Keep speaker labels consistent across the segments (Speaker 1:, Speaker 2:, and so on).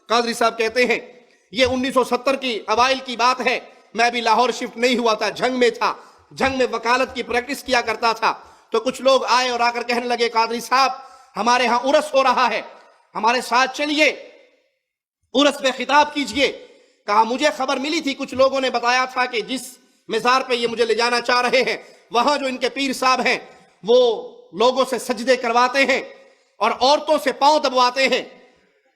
Speaker 1: قادری صاحب کہتے ہیں یہ 1970 کی اوائل کی بات ہے، میں بھی لاہور شفٹ نہیں ہوا تھا، جنگ میں تھا، جنگ میں وکالت کی پریکٹس کیا کرتا تھا، تو کچھ لوگ آئے اور آ کر کہنے لگے قادری صاحب ہمارے ہاں عرس ہو رہا ہے، ہمارے ساتھ چلیے، عرس میں خطاب کیجئے۔ کہا مجھے خبر ملی تھی، کچھ لوگوں نے بتایا تھا کہ جس مزار پہ یہ مجھے لے جانا چاہ رہے ہیں وہاں جو ان کے پیر صاحب ہیں وہ لوگوں سے سجدے کرواتے ہیں اور عورتوں سے پاؤں دبواتے ہیں۔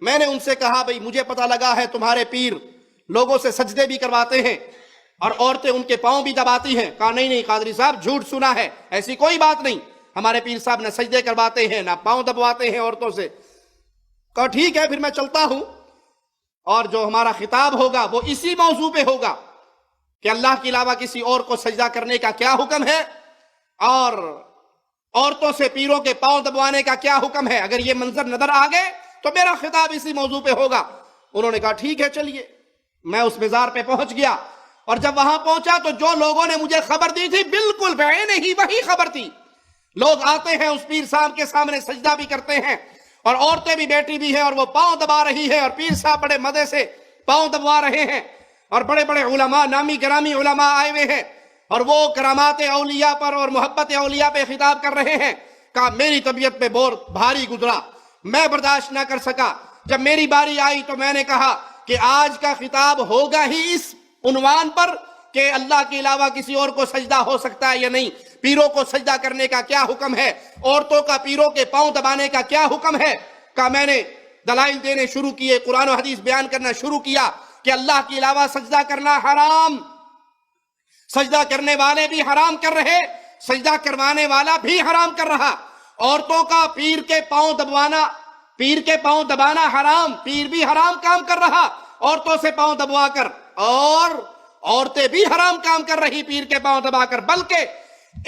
Speaker 1: میں نے ان سے کہا بھئی مجھے پتہ لگا ہے تمہارے پیر لوگوں سے سجدے بھی کرواتے ہیں اور عورتیں ان کے پاؤں بھی دباتی ہیں۔ کہا نہیں قادری صاحب جھوٹ سنا ہے، ایسی کوئی بات نہیں، ہمارے پیر صاحب نہ سجدے کرواتے ہیں نہ پاؤں دبواتے ہیں عورتوں سے۔ کہا ٹھیک ہے پھر میں چلتا ہوں، اور جو ہمارا خطاب ہوگا وہ اسی موضوع پہ ہوگا کہ اللہ کے علاوہ کسی اور کو سجدہ کرنے کا کیا حکم ہے اور عورتوں سے پیروں کے پاؤں دبوانے کا کیا حکم ہے۔ اگر یہ منظر نظر آ گئے تو میرا خطاب اسی موضوع پہ ہوگا۔ انہوں نے کہا ٹھیک ہے چلیے۔ میں اس مزار پہ پہنچ گیا اور جب وہاں پہنچا تو جو لوگوں نے مجھے خبر دی تھی بالکل بعینہ ہی وہی خبر تھی۔ لوگ آتے ہیں اس پیر صاحب کے سامنے سجدہ بھی کرتے ہیں اور عورتیں بھی بیٹھی بھی ہیں اور وہ پاؤں دبا رہی ہے اور پیر صاحب بڑے مزے سے پاؤں دبوا رہے ہیں اور بڑے بڑے علماء، نامی گرامی علماء آئے ہوئے ہیں اور وہ کرامات اولیاء پر اور محبت اولیاء پہ خطاب کر رہے ہیں۔ کہا میری طبیعت پہ بہت بھاری گزرا، میں برداشت نہ کر سکا۔ جب میری باری آئی تو میں نے کہا کہ آج کا خطاب ہوگا ہی اس عنوان پر کہ اللہ کے علاوہ کسی اور کو سجدہ ہو سکتا ہے یا نہیں، پیروں کو سجدہ کرنے کا کیا حکم ہے، عورتوں کا پیروں کے پاؤں دبانے کا کیا حکم ہے۔ کہا میں نے دلائل دینے شروع کیے، قرآن و حدیث بیان کرنا شروع کیا کہ اللہ کے علاوہ سجدہ کرنا حرام، سجدہ کرنے والے بھی حرام کر رہے، سجدہ کروانے والا بھی حرام کر رہا۔ عورتوں کا پیر کے پاؤں دبوانا، پیر کے پاؤں دبانا حرام، پیر بھی حرام کام کر رہا عورتوں سے پاؤں دبوا کر، اور عورتیں بھی حرام کام کر رہی پیر کے پاؤں دبا کر، بلکہ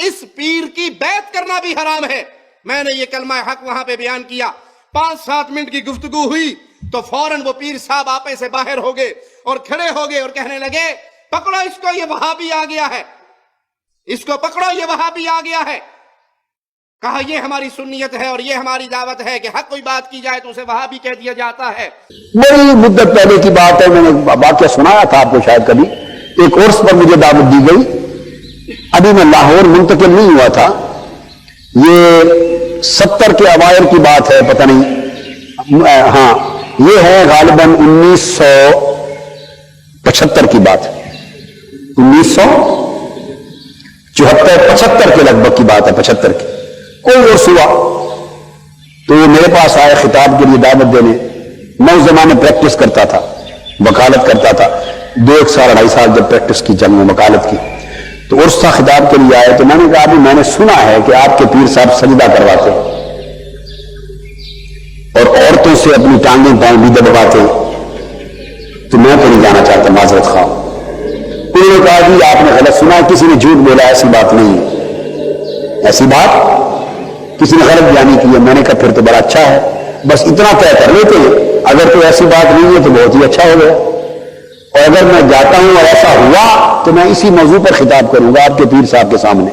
Speaker 1: اس پیر کی بیعت کرنا بھی حرام ہے۔ میں نے یہ کلمہ حق وہاں پہ بیان کیا، 5-7 منٹ کی گفتگو ہوئی تو فوراً وہ پیر صاحب آپے سے باہر ہو گئے اور کھڑے ہو گئے اور کہنے لگے پکڑو اس کو، یہ وہابی آ گیا ہے، اس کو پکڑو، یہ وہابی آ گیا ہے۔ کہا یہ ہماری سنیت ہے اور یہ ہماری دعوت ہے کہ حق کوئی بات کی جائے تو اسے وہابی کہہ دیا جاتا ہے۔
Speaker 2: بڑی مدت پہلے کی بات ہے، میں نے واقعہ سنایا تھا آپ کو شاید کبھی، ایک عرس پر مجھے دعوت دی گئی، ابھی میں لاہور منتقل نہیں ہوا تھا، یہ 70 کے اوائل کی بات ہے، پتہ نہیں، ہاں یہ ہے غالباً 1975 کی بات، 1974-75 کے لگ بھگ کی بات ہے، 75 کی کوئی عرس ہوا تو وہ میرے پاس آئے خطاب کے لیے دعوت دینے۔ میں اس زمانے پریکٹس کرتا تھا، وکالت کرتا تھا، 2-1 سال 2.5 سال جب پریکٹس کی جنگ میں وکالت کی، تو عرس تھا، خطاب کے لیے آئے تو میں نے کہا ابھی میں نے سنا ہے کہ آپ کے پیر صاحب سجدہ کرواتے اور عورتوں سے اپنی ٹانگیں پاؤں بھی دبواتے، تو میں تو نہیں جانا چاہتا، معذرت خواہ۔ انہوں نے کہا جی آپ نے غلط سنا، کسی نے جھوٹ بولا، ایسی بات نہیں ہے، ایسی بات کسی نے غلط بیانی کی ہے۔ میں نے کہا پھر تو بڑا اچھا ہے، بس اتنا طے کر لیتے ہیں، اگر کوئی ایسی بات نہیں ہے تو بہت ہی اچھا ہو گیا، اور اگر میں جاتا ہوں اور ایسا ہوا تو میں اسی موضوع پر خطاب کروں گا آپ کے پیر صاحب کے سامنے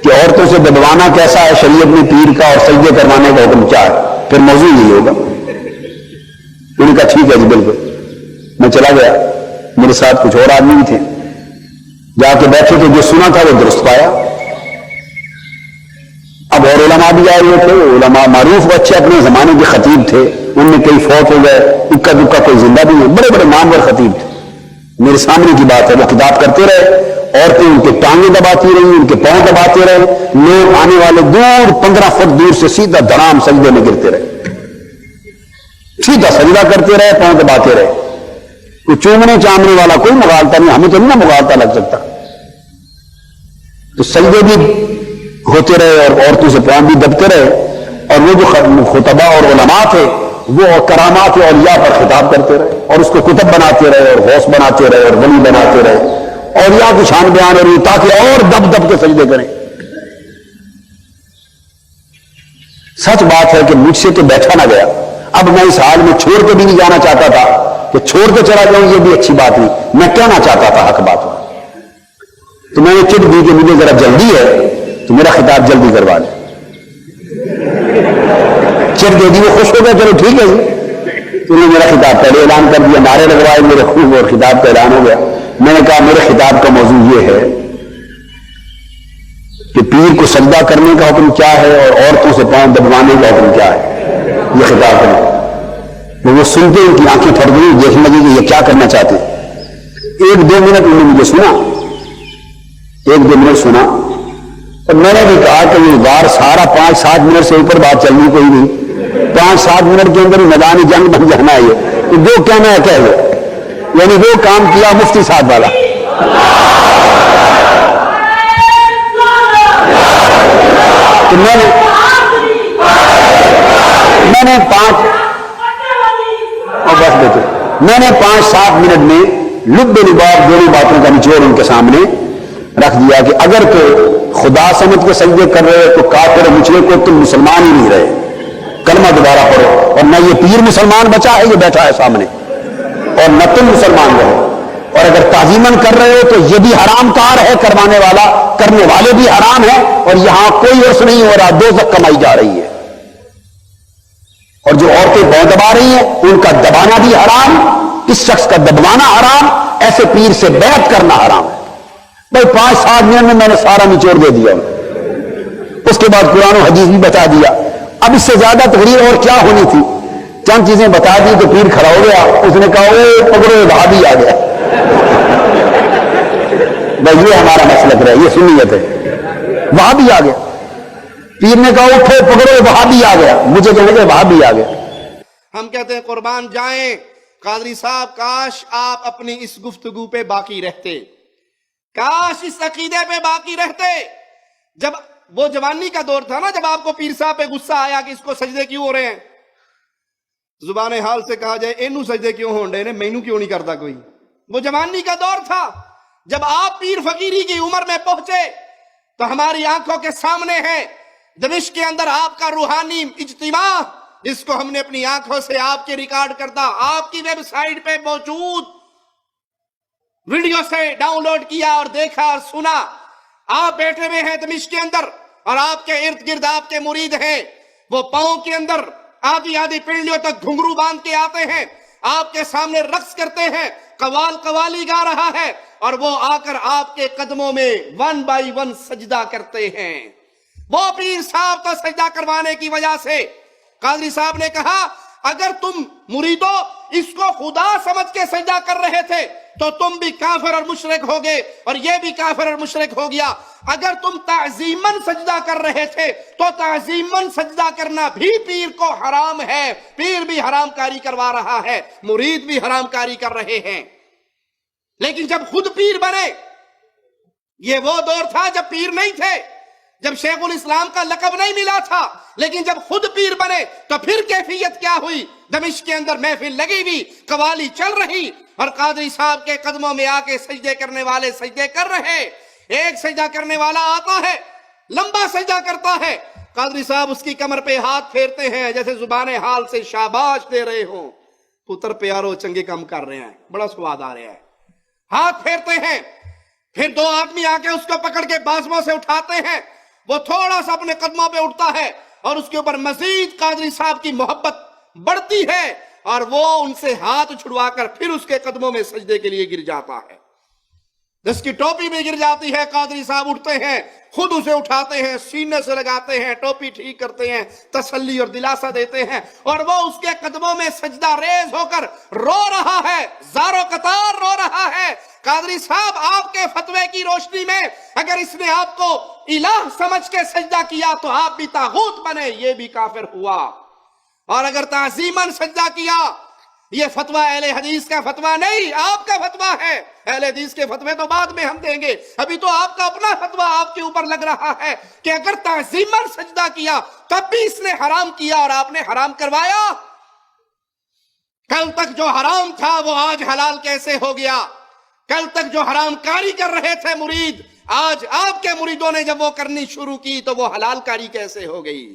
Speaker 2: کہ عورتوں سے دبوانا کیسا ہے شریعت میں پیر کا اور سجدے کروانے کا حکم کیا ہے، پھر موضوع یہی ہوگا۔ انہوں نے کہا ٹھیک ہے جی بالکل۔ میں چلا گیا، میرے ساتھ کچھ اور آدمی بھی تھے، جا کے بیٹھے تو جو سنا تھا وہ درست پایا۔ اب اور علماء بھی آئے ہوئے تھے، علماء معروف بچے اپنے زمانے کے خطیب تھے، ان میں کئی فوت ہو گئے، اکا دکا کوئی زندہ بھی ہے، بڑے بڑے نامور خطیب تھے۔ میرے سامنے کی بات ہے، وہ خطاب کرتے رہے، عورتیں ان کے ٹانگیں دباتی رہی، ان کے پاؤں دباتے رہے، لوگ آنے والے دور 15 فٹ دور سے سیدھا دھڑام سجدے میں گرتے رہے، سیدھا سجدہ کرتے رہے، پاؤں دباتے رہے۔ کوئی چومنے چامنے والا کوئی مغالطہ نہیں، ہمیں تو نہیں مغالطہ لگ سکتا۔ تو سجدے بھی ہوتے رہے اور عورتوں سے پاؤں بھی دبتے رہے، اور وہ جو خطبہ اور علماء تھے وہ کرامات اولیاء پر خطاب کرتے رہے اور اس کو کتب بناتے رہے اور غوث بناتے رہے اور ولی بناتے رہے، اور یا کی شان بیان اور تاکہ اور دب دب کے سجدے کریں۔ سچ بات ہے کہ مجھ سے تو بیٹھا نہ گیا، اب میں اس حال میں چھوڑ کے بھی نہیں جانا چاہتا تھا کہ چھوڑ کے چلا جاؤں، یہ بھی اچھی بات نہیں، میں کہنا چاہتا تھا حق بات۔ تو میں نے چٹ دی کہ مجھے ذرا جلدی ہے تو میرا خطاب جلدی کروا لیں، حیثیت دے دی، وہ خوش ہو گیا، چلو ٹھیک ہے جی، تو نے میرا خطاب پہلے اعلان کر دیا، نعرے لگوائے میرے خوب، اور خطاب کا اعلان ہو گیا۔ میں نے کہا میرے خطاب کا موضوع یہ ہے کہ پیر کو سجدہ کرنے کا حکم کیا ہے اور عورتوں سے پاؤں دبوانے کا حکم کیا ہے، یہ خطاب کرنا۔ وہ سنتے ان کی آنکھیں پھٹ گئی، دیکھنے لگی کہ یہ کیا کرنا چاہتے ہیں۔ 1-2 منٹ انہوں نے مجھے سنا، 1-2 منٹ سنا، اور میں نے بھی کہا کہ یہ وار سارا 5-7 منٹ سے اوپر بات چلنی کوئی نہیں، 5-7 منٹ کے اندر میدان جنگ بن جانا ہے یہ، تو جو کہنا ہے کہہ لو، یعنی وہ کام کیا مفتی صاحب والا۔ تو میں نے 5-7 منٹ میں لب لباب دونوں باتوں کا نچوڑ ان کے سامنے رکھ دیا کہ اگر تو خدا سمجھ کے سجدے کر رہے تو کافر مشرک کو تم مسلمان ہی نہیں رہے، کلمہ دوبارہ پڑھو، اور نہ یہ پیر مسلمان بچا ہے، یہ بیٹھا ہے سامنے، اور نہ تم مسلمان رہو، اور اگر تعظیمن کر رہے ہو تو یہ بھی حرام کار ہے، کروانے والا کرنے والے بھی حرام ہے، اور یہاں کوئی عرص نہیں ہو رہا، دوزخ کمائی جا رہی ہے، اور جو عورتیں پاؤں دبا رہی ہیں ان کا دبانا بھی حرام، اس شخص کا دبوانا حرام، ایسے پیر سے بیعت کرنا حرام ہے۔ بھائی 5-7 منٹ میں نے سارا نچوڑ دے دیا، اس کے بعد قرآن و حدیث بھی بتا دیا۔ اب اس سے زیادہ تقریر اور کیا ہونی تھی، چند چیزیں بتا دی تو پیر کھڑا ہو گیا، اس نے کہا او پکڑو وہابی آ گیا۔ بھائی یہ ہمارا مسلک رہا، یہ سنیت ہے، وہابی آ گیا۔ پیر نے کہا اٹھو پکڑو وہابی آ گیا، مجھے کہنے کہ وہابی آ گیا۔
Speaker 1: ہم کہتے ہیں قربان جائیں قادری صاحب، کاش آپ اپنی اس گفتگو پہ باقی رہتے، کاش اس عقیدے پہ باقی رہتے۔ جب وہ جوانی کا دور تھا نا، جب آپ کو پیر صاحب پہ غصہ آیا کہ اس کو سجدے کیوں ہو رہے ہیں، زبان حال سے کہا جائے اینو سجدے کیوں ہون رہے ہیں، مینو کیوں نہیں کرتا کوئی، وہ جوانی کا دور تھا۔ جب آپ پیر فقیری کی عمر میں پہنچے تو ہماری آنکھوں کے سامنے ہے دمشق کے اندر آپ کا روحانی اجتماع، جس کو ہم نے اپنی آنکھوں سے آپ کے ریکارڈ کردہ آپ کی ویب سائٹ پہ موجود ویڈیو سے ڈاؤن لوڈ کیا اور دیکھا اور سنا۔ آپ بیٹھے ہوئے ہیں دمشق کے اندر اور آپ کے ارد گرد آپ کے مرید ہیں، وہ پاؤں کے اندر آدھی آدھی پنڈلیوں تک گھنگرو باندھ کے آتے ہیں، آپ کے سامنے رقص کرتے ہیں، قوالی گا رہا ہے، اور وہ آ کر آپ کے قدموں میں 1 بائی 1 سجدہ کرتے ہیں۔ وہ پیر صاحب کو سجدہ کروانے کی وجہ سے قادری صاحب نے کہا اگر تم مریدو اس کو خدا سمجھ کے سجدہ کر رہے تھے تو تم بھی کافر اور مشرک ہوگے، اور یہ بھی کافر اور مشرک ہو گیا۔ اگر تم تعظیماً سجدہ کر رہے تھے تو تعظیماً سجدہ کرنا بھی پیر کو حرام ہے، پیر بھی حرام کاری کروا رہا ہے، مرید بھی حرام کاری کر رہے ہیں۔ لیکن جب خود پیر بنے، یہ وہ دور تھا جب پیر نہیں تھے، جب شیخ الاسلام کا لقب نہیں ملا تھا، لیکن جب خود پیر بنے تو پھر کیفیت کیا ہوئی؟ دمشق کے اندر محفل لگی ہوئی، قوالی چل رہی، اور قادری صاحب کے قدموں میں آ کے سجدے کرنے والے سجدے کر رہے۔ ایک سجدہ کرنے والا آتا ہے، لمبا سجدہ کرتا ہے، قادری صاحب اس کی کمر پہ ہاتھ پھیرتے ہیں جیسے زبان حال سے شاباش دے رہے ہوں، پتر پیارو چنگے کام کر رہے ہیں، بڑا سواد آ رہا ہے، ہاتھ پھیرتے ہیں۔ پھر 2 آدمی آ کے اس کو پکڑ کے بازوؤں سے اٹھاتے ہیں، وہ تھوڑا سا اپنے قدموں پہ اٹھتا ہے اور اس کے اوپر مزید قادری صاحب کی محبت بڑھتی ہے، اور وہ ان سے ہاتھ چھڑوا کر پھر اس کے قدموں میں سجدے کے لیے گر جاتا ہے، جس کی ٹوپی میں گر جاتی ہے۔ قادری صاحب اٹھتے ہیں، خود اسے اٹھاتے ہیں، سینے سے لگاتے ہیں، ٹوپی ٹھیک کرتے ہیں، تسلی اور دلاسا دیتے ہیں، اور وہ اس کے قدموں میں سجدہ ریز ہو کر رو رہا ہے، زارو قطار رو رہا ہے۔ قادری صاحب آپ کے فتوے کی روشنی میں اگر اس نے آپ کو الہ سمجھ کے سجدہ کیا تو آپ بھی طاغوت بنے، یہ بھی کافر ہوا، اور اگر تعظیماً سجدہ کیا، یہ فتویٰ اہل حدیث کا فتویٰ نہیں، آپ کا فتویٰ ہے۔ اہل حدیث کے فتوے تو بعد میں ہم دیں گے، ابھی تو آپ کا اپنا فتویٰ آپ کے اوپر لگ رہا ہے کہ اگر تعظیماً سجدہ کیا تب بھی اس نے حرام کیا اور آپ نے حرام کروایا۔ کل تک جو حرام تھا وہ آج حلال کیسے ہو گیا؟ کل تک جو حرام کاری کر رہے تھے مرید، آج آپ کے مریدوں نے جب وہ کرنی شروع کی تو وہ حلال کاری کیسے ہو گئی؟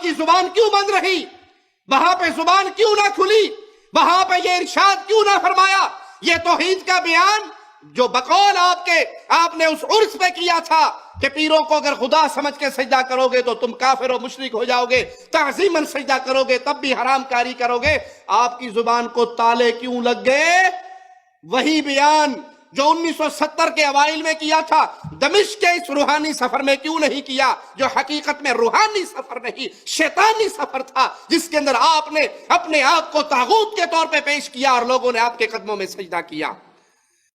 Speaker 1: کی زبان کیوں بند رہی؟ وہاں پہ زبان کیوں نہ کھلی؟ وہاں پہ یہ ارشاد کیوں نہ فرمایا؟ یہ توحید کا بیان جو بقول آپ نے اس عرس پہ کیا تھا کہ پیروں کو اگر خدا سمجھ کے سجدہ کرو گے تو تم کافر و مشرک ہو جاؤ گے، تعظیماً سجدہ کرو گے تب بھی حرام کاری کرو گے، آپ کی زبان کو تالے کیوں لگ گئے؟ وہی بیان جو 1970 کے اوائل میں کیا تھا دمشق کے اس روحانی سفر میں کیوں نہیں کیا، جو حقیقت میں روحانی سفر نہیں شیطانی سفر تھا، جس کے اندر آپ نے اپنے آپ کو طاغوت کے طور پہ پیش کیا اور لوگوں نے آپ کے قدموں میں سجدہ کیا۔